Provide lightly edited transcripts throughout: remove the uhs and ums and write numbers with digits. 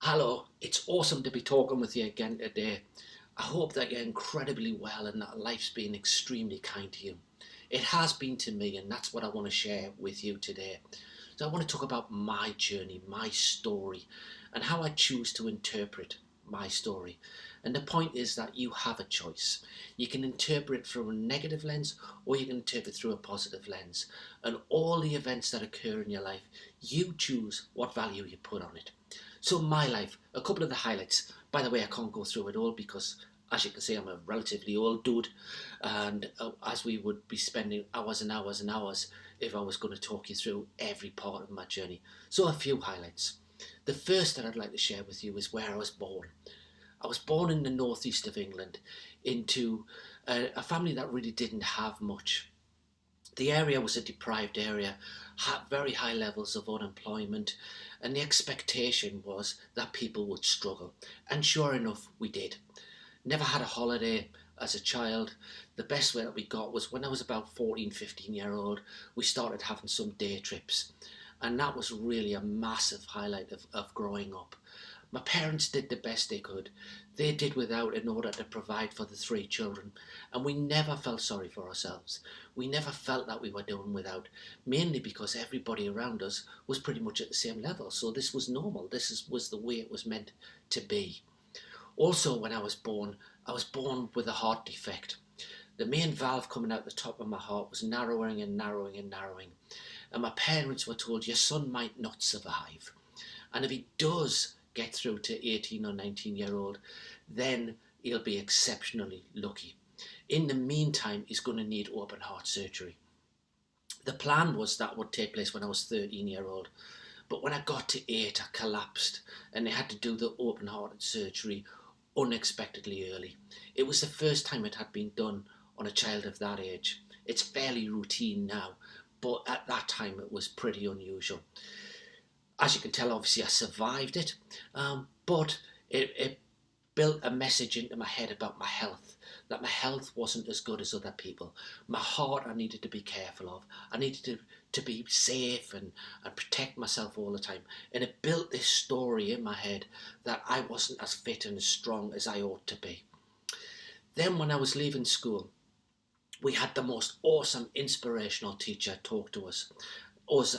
Hello, it's awesome to be talking with you again today. I hope that you're incredibly well and that life's been extremely kind to you. It has been to me, and that's what I want to share with you today. So, I want to talk about my journey, my story, and how I choose to interpret my story. And the point is that you have a choice. You can interpret it through a negative lens or you can interpret through a positive lens. And all the events that occur in your life, you choose what value you put on it. So my life, a couple of the highlights. By the way, I can't go through it all because, as you can see, I'm a relatively old dude, and as we would be spending hours and hours and hours if I was going to talk you through every part of my journey. So a few highlights. The first that I'd like to share with you is where I was born. I was born in the northeast of England into a family that really didn't have much. The area was a deprived area, had very high levels of unemployment, and the expectation was that people would struggle. And sure enough, we did. Never had a holiday as a child. The best way that we got was when I was about 14, 15 year old, we started having some day trips. And that was really a massive highlight of growing up. My parents did the best they could. They did without in order to provide for the three children, and we never felt sorry for ourselves. We never felt that we were doing without, mainly because everybody around us was pretty much at the same level. So this was normal. Was the way it was meant to be. Also, when I was born with a heart defect. The main valve coming out the top of my heart was narrowing and narrowing and narrowing. And my parents were told, your son might not survive. And if he does get through to 18 or 19-year-old, then he'll be exceptionally lucky. In the meantime, he's going to need open heart surgery. The plan was that would take place when I was 13-year-old. But when I got to 8, I collapsed and they had to do the open hearted surgery unexpectedly early. It was the first time it had been done on a child of that age. It's fairly routine now, but at that time it was pretty unusual. As you can tell, obviously I survived it, but it built a message into my head about my health, that my health wasn't as good as other people. My heart I needed to be careful of. I needed to be safe and protect myself all the time. And it built this story in my head that I wasn't as fit and as strong as I ought to be. Then when I was leaving school, we had the most awesome, inspirational teacher talk to us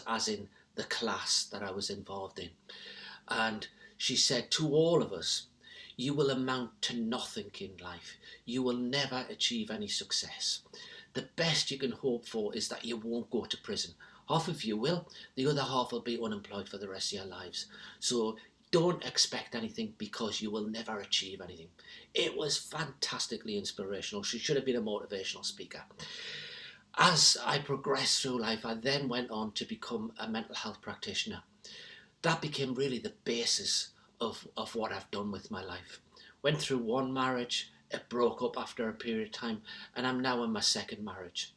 as in the class that I was involved in. And she said to all of us, you will amount to nothing in life. You will never achieve any success. The best you can hope for is that you won't go to prison. Half of you will, the other half will be unemployed for the rest of your lives. So don't expect anything because you will never achieve anything. It was fantastically inspirational. She should have been a motivational speaker. As I progressed through life, I then went on to become a mental health practitioner. That became really the basis of what I've done with my life. Went through one marriage, it broke up after a period of time, and I'm now in my second marriage.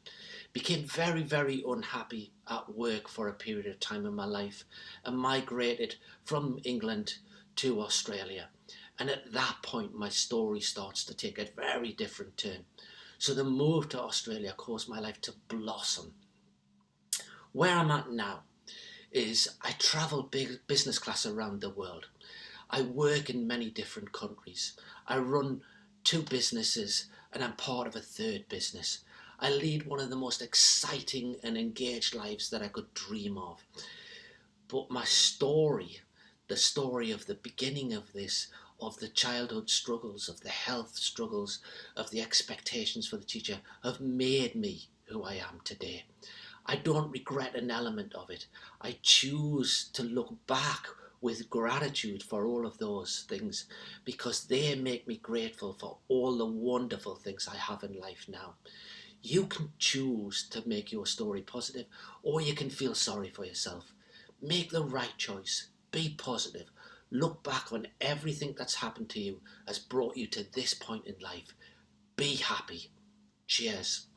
Became very, very unhappy at work for a period of time in my life and migrated from England to Australia. And at that point, my story starts to take a very different turn. So the move to Australia caused my life to blossom. Where I'm at now is I travel business class around the world. I work in many different countries. I run 2 businesses and I'm part of a 3rd business. I lead one of the most exciting and engaged lives that I could dream of. But my story, the story of the beginning of this, of the childhood struggles, of the health struggles, of the expectations for the teacher, have made me who I am today. I don't regret an element of it. I choose to look back with gratitude for all of those things because they make me grateful for all the wonderful things I have in life now. You can choose to make your story positive or you can feel sorry for yourself. Make the right choice. Be positive. Look back on everything that's happened to you has brought you to this point in life. Be happy. Cheers.